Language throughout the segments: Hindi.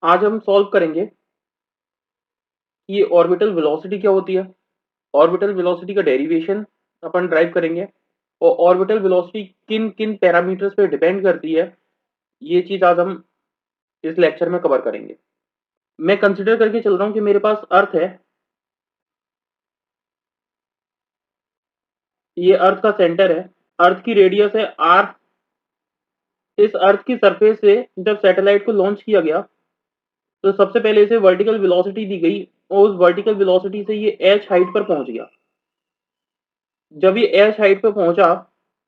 आज हम सॉल्व करेंगे कि ये ऑर्बिटल वेलोसिटी क्या होती है, ऑर्बिटल वेलोसिटी का डेरिवेशन अपन ड्राइव करेंगे और ऑर्बिटल वेलोसिटी किन किन पैरामीटर्स पे डिपेंड करती है, ये चीज आज हम इस लेक्चर में कवर करेंगे। मैं कंसिडर करके चल रहा हूं कि मेरे पास अर्थ है, ये अर्थ का सेंटर है, अर्थ की रेडियस है आर। इस अर्थ की सरफेस से जब सैटेलाइट को लॉन्च किया गया तो सबसे पहले इसे वर्टिकल वेलोसिटी दी गई और उस वर्टिकल वेलोसिटी से ये एच हाइट पर पहुंच गया। जब ये एच हाइट पर पहुंचा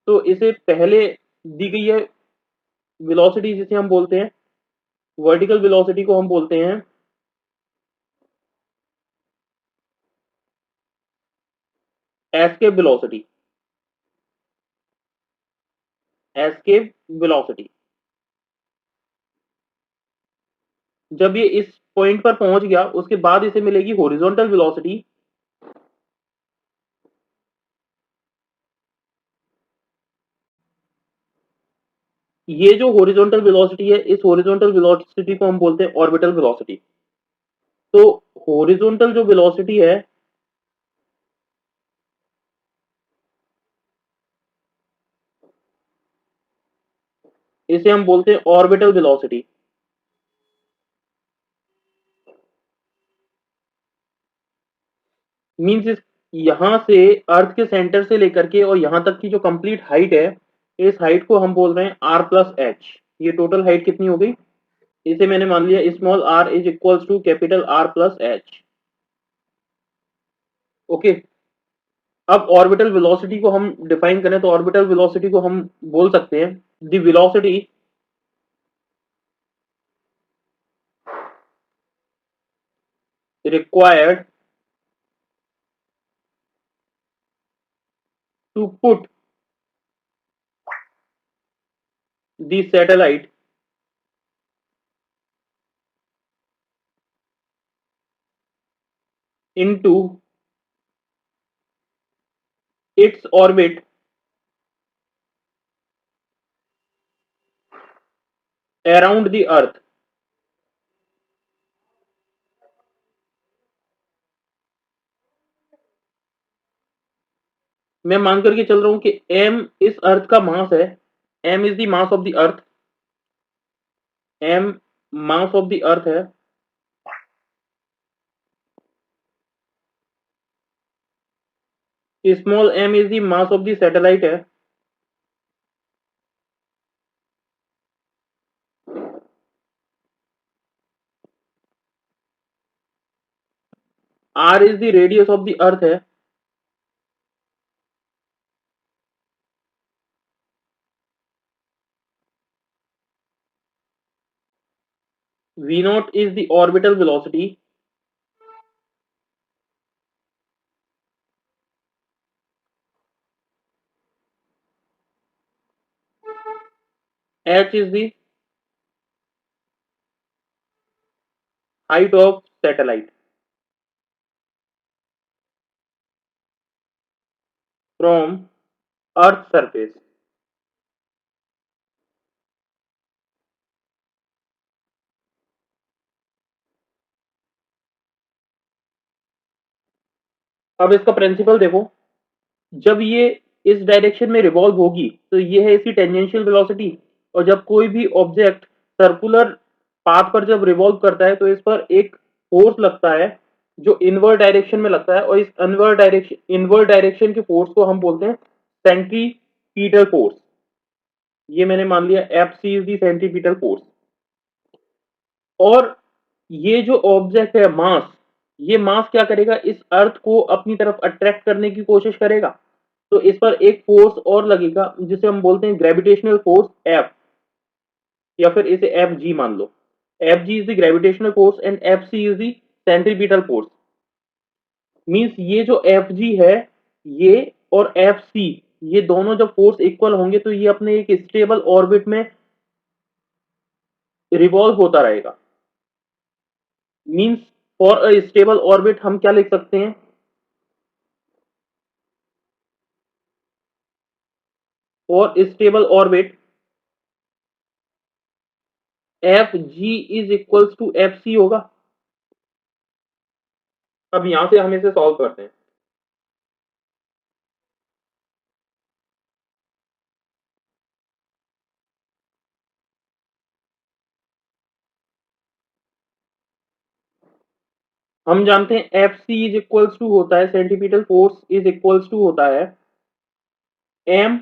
तो इसे पहले दी गई है वेलोसिटी जिसे हम बोलते हैं, वर्टिकल वेलोसिटी को हम बोलते हैं एस्केप वेलोसिटी। एस्केप वेलोसिटी जब ये इस पॉइंट पर पहुंच गया उसके बाद इसे मिलेगी हॉरिजॉन्टल वेलोसिटी। ये जो हॉरिजॉन्टल वेलोसिटी है, इस हॉरिजॉन्टल वेलोसिटी को हम बोलते हैं ऑर्बिटल वेलोसिटी। तो हॉरिजॉन्टल जो वेलोसिटी है, इसे हम बोलते हैं ऑर्बिटल वेलोसिटी। मींस यहां से अर्थ के सेंटर से लेकर के और यहां तक की जो कंप्लीट हाइट है, इस हाइट को हम बोल रहे हैं आर प्लस एच। ये टोटल हाइट कितनी हो गई, इसे मैंने मान लिया small R is equals to capital R plus H. Okay, अब ऑर्बिटल वेलोसिटी को हम डिफाइन करें तो ऑर्बिटल वेलोसिटी को हम बोल सकते हैं the velocity required to put the satellite into its orbit around the earth। मैं मान करके चल रहा हूं कि m इस अर्थ का मास है, m is the mass of the earth, m mass of the earth है, small m is the mass of the satellite है, r is the radius of the earth है, v naught is the orbital velocity, h is the height of satellite from earth surface। अब इसका प्रिंसिपल देखो, जब ये इस डायरेक्शन में रिवॉल्व होगी तो ये है इसकी टेंजेंशियल वेलोसिटी, और जब कोई भी ऑब्जेक्ट सर्कुलर पाथ पर जब रिवॉल्व करता है तो इस पर एक फोर्स लगता है जो इनवर्ड डायरेक्शन में लगता है, और इस इनवर्ड डायरेक्शन के फोर्स को हम बोलते हैं सेंट्रीपीटल फोर्स। ये मैंने मान लिया F C is the centripetal force. और ये जो ऑब्जेक्ट है मास, ये मास क्या करेगा, इस अर्थ को अपनी तरफ अट्रैक्ट करने की कोशिश करेगा, तो इस पर एक फोर्स और लगेगा जिसे हम बोलते हैं ग्रेविटेशनल फोर्स एफ, या फिर इसे एफ जी मान लो। F G is the gravitational force and F C is the centripetal force. Means ये जो एफ जी है, ये और एफ सी, ये दोनों जब फोर्स इक्वल होंगे तो ये अपने एक स्टेबल ऑर्बिट में रिवॉल्व होता रहेगा। Means for a stable orbit हम क्या लिख सकते हैं, for stable orbit F G is equals to F C होगा। अब यहां से हम इसे सॉल्व करते हैं। हम जानते हैं F C is equals to होता है, centripetal force is equals to होता है एम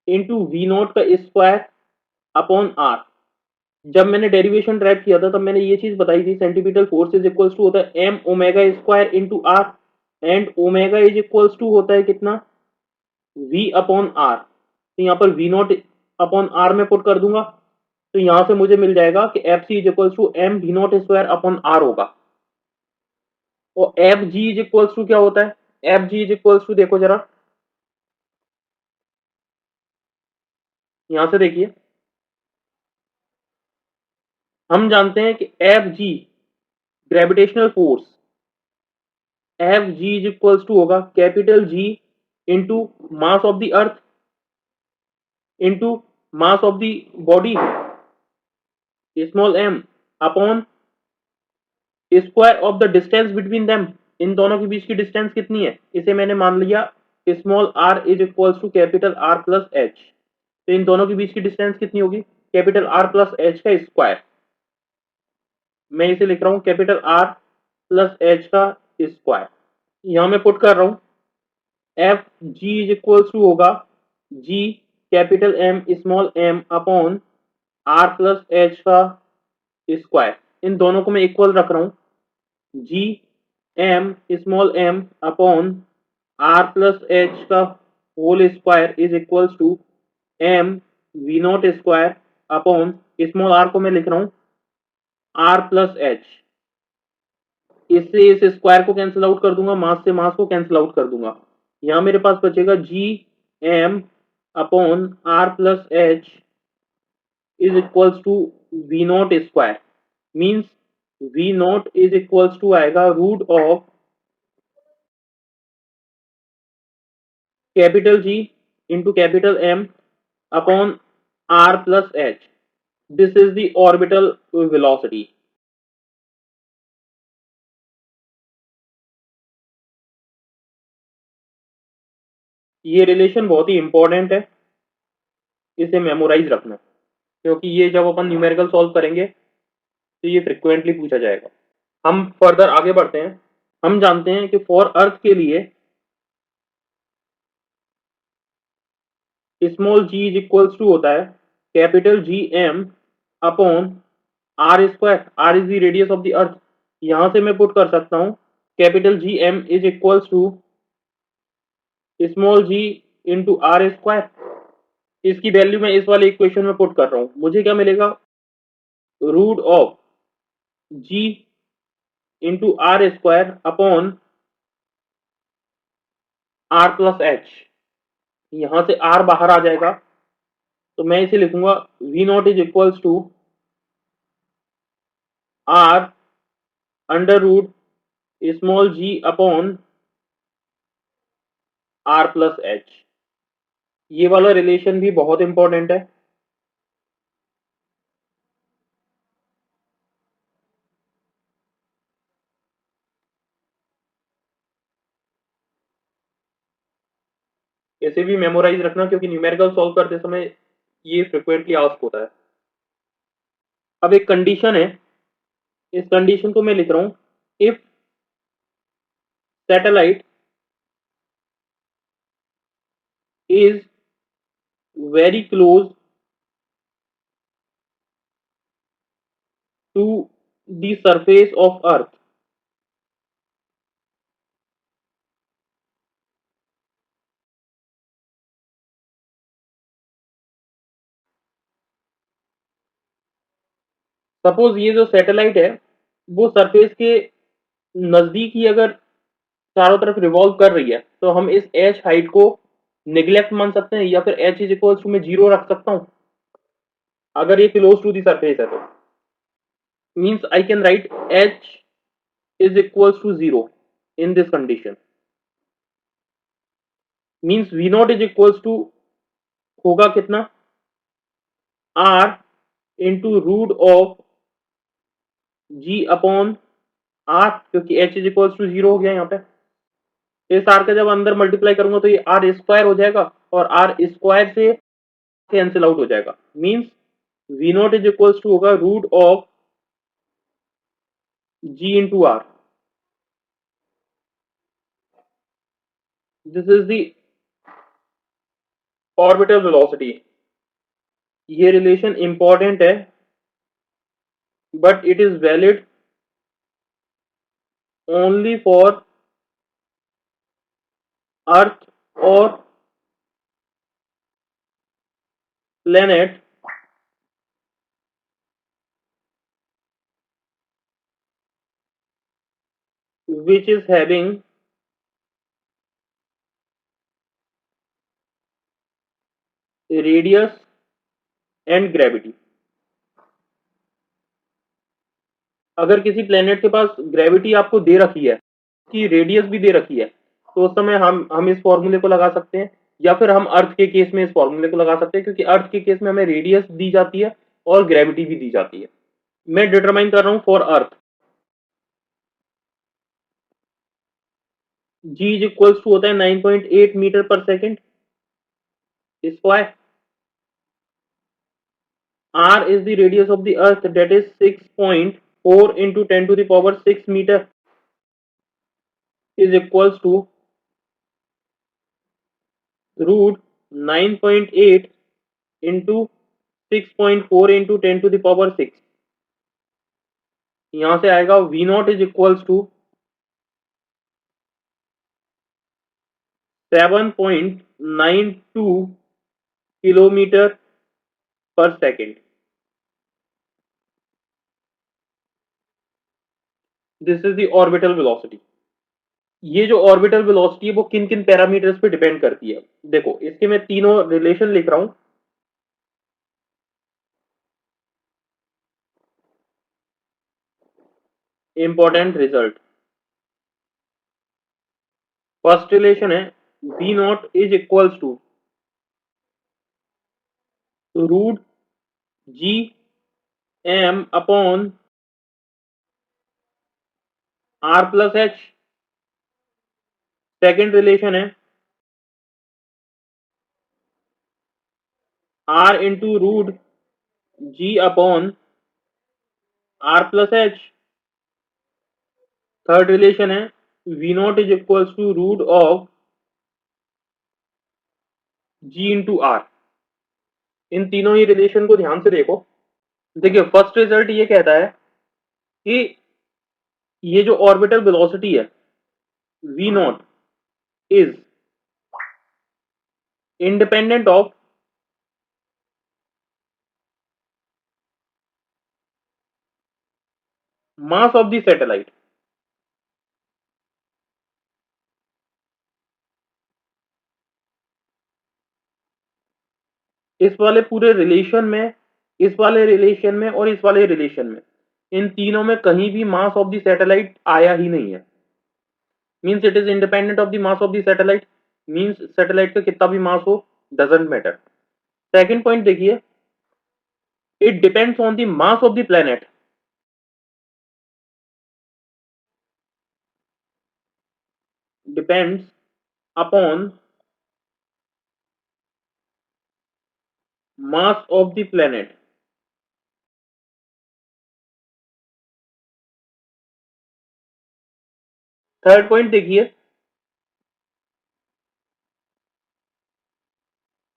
इंटू वी नॉट का स्क्वायर अपॉन आर। जब मैंने डेरिवेशन ड्राइव किया था तब मैंने ये चीज बताई थी, centripetal force is equals to होता है M omega square into R, and omega is equals to होता है कितना, वी अपॉन आर। तो यहाँ पर वी नॉट अपॉन आर में पुट कर दूंगा, तो यहां से मुझे मिल जाएगा कि F C is equals to M V not square upon R होगा। और F G is equals to क्या होता है, F G is equals to देखो जरा, यहां से देखिए, हम जानते हैं कि F G gravitational force, F G is equals to होगा capital G into mass of the earth into mass of the body small M upon square of the distance between them. इन दोनों के बीच की डिस्टेंस कितनी है, इसे मैंने मान लिया small R is equals to capital R plus H. तो इन दोनों के बीच की डिस्टेंस कितनी होगी, कैपिटल आर प्लस एच का स्क्वायर। मैं इसे लिख रहा हूं कैपिटल आर प्लस एच का स्क्वायर। यहां मैं पुट कर रहा हूं F G is equals to होगा G capital M small M upon R plus H का स्क्वायर। इन दोनों को मैं इक्वल रख रहा हूं, जी M small M upon R plus H का whole square is equals to M V not square upon small R को मैं लिख रहा हूं आर प्लस एच। इससे इस स्क्वायर को कैंसिल आउट कर दूंगा, मास से मास को कैंसिल आउट कर दूंगा। यहां मेरे पास बचेगा G M upon R plus H is equals to V not square, means V not is equals to आएगा root of capital G into capital M upon R plus H. This is the orbital velocity. ये रिलेशन बहुत ही इंपॉर्टेंट है, इसे मेमोराइज रखना, क्योंकि ये जब अपन न्यूमेरिकल सॉल्व करेंगे तो ये फ्रिक्वेंटली पूछा जाएगा। हम फर्दर आगे बढ़ते हैं। हम जानते हैं कि फॉर अर्थ के लिए small G is equals to होता है capital G M upon R square, R is the radius of the earth. यहां से मैं पुट कर सकता हूं capital G M is equals to small G into R square. इसकी वैल्यू मैं इस वाले इक्वेशन में पुट कर रहा हूं, मुझे क्या मिलेगा, root of G into R square upon R plus H. यहां से आर बाहर आ जाएगा, तो मैं इसे लिखूंगा V not is equals to R under root small G upon R plus H. ये वाला रिलेशन भी बहुत इंपॉर्टेंट है। इसे भी मेमोराइज रखना, क्योंकि न्यूमेरिकल सॉल्व करते समय ये फ्रिक्वेंटली आस्क होता है। अब एक कंडीशन है, इस कंडीशन को मैं लिख रहा हूं, if satellite is very close to the surface of earth, suppose ये जो सैटेलाइट है वो सरफेस के नजदीक ही अगर चारों तरफ रिवॉल्व कर रही है, तो हम इस एच हाइट को निगलेक्ट मान सकते हैं, या फिर एच इज इक्वल्स टू में जीरो रख सकता हूं अगर ये क्लोज टू दी सरफेस है तो। Means I can write H is equals to zero in this condition. Means V not is equals to होगा कितना, R into root of G upon R, क्योंकि एच इज इक्वल्स टू 0 हो गया यहाँ पे। इस आर का जब अंदर मल्टीप्लाई करूंगा तो ये आर स्क्वायर हो जाएगा और आर स्क्वायर से कैंसिल आउट हो जाएगा। Means V not is equals to होगा root of G into R. This is the orbital velocity. ये रिलेशन इंपॉर्टेंट है but it is valid only for earth और planet which is having radius and gravity। अगर किसी प्लेनेट के पास ग्रेविटी आपको दे रखी है, कि रेडियस भी दे रखी है, तो उस समय हम इस फॉर्मूले को लगा सकते हैं, या फिर हम अर्थ के केस में इस फॉर्मूले को लगा सकते हैं, क्योंकि अर्थ के केस में हमें रेडियस दी जाती है और ग्रेविटी भी दी जाती है। मैं डिटरमाइन कर रहा हूं for earth. G is equals to होता है 9.8 मीटर पर second square. R is the radius of the earth, that is 6.4 into 10 to the power 6 meter is equals to root 9.8 into 6.4 into 10 to the power 6। यहां से आएगा V naught is equals to 7.92 kilometre per second. This is the orbital velocity. ये जो ऑर्बिटल वेलोसिटी है वो किन किन पैरामीटर्स पे डिपेंड करती है, देखो इसके मैं तीनों रिलेशन लिख रहा हूं। Important result. फर्स्ट रिलेशन है V naught is equals to root G M upon R plus H. Second relation है R into root G upon R plus H. Third relation है V not is equals to root of G into R. इन तीनों ही रिलेशन को ध्यान से देखो। देखिए फर्स्ट रिजल्ट ये कहता है कि ये जो ऑर्बिटल वेलोसिटी है V not is independent of mass of the satellite. इस वाले पूरे रिलेशन में, इस वाले रिलेशन में और इस वाले रिलेशन में, इन तीनों में कहीं भी मास ऑफ द सैटेलाइट आया ही नहीं है। Means it is independent of the mass of the satellite. Means satellite का कितना भी मास हो डजंट मैटर। सेकंड पॉइंट देखिए, it depends on the mass of the planet. Depends upon mass of the planet. Third point देखिए,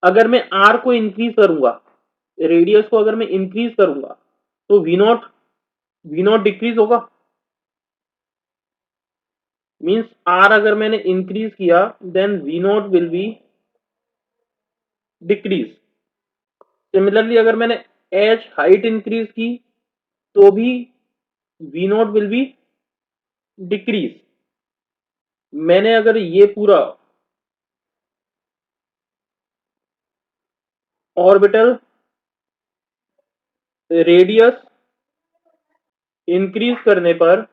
अगर मैं आर को इंक्रीज करूंगा, रेडियस को अगर मैं इंक्रीज करूंगा, तो वी नॉट डिक्रीज होगा। मीन्स आर अगर मैंने इंक्रीज किया then V not will be decrease. Similarly अगर मैंने एच हाइट इंक्रीज की तो भी V not will be decrease. मैंने अगर ये पूरा ऑर्बिटल रेडियस इंक्रीज करने पर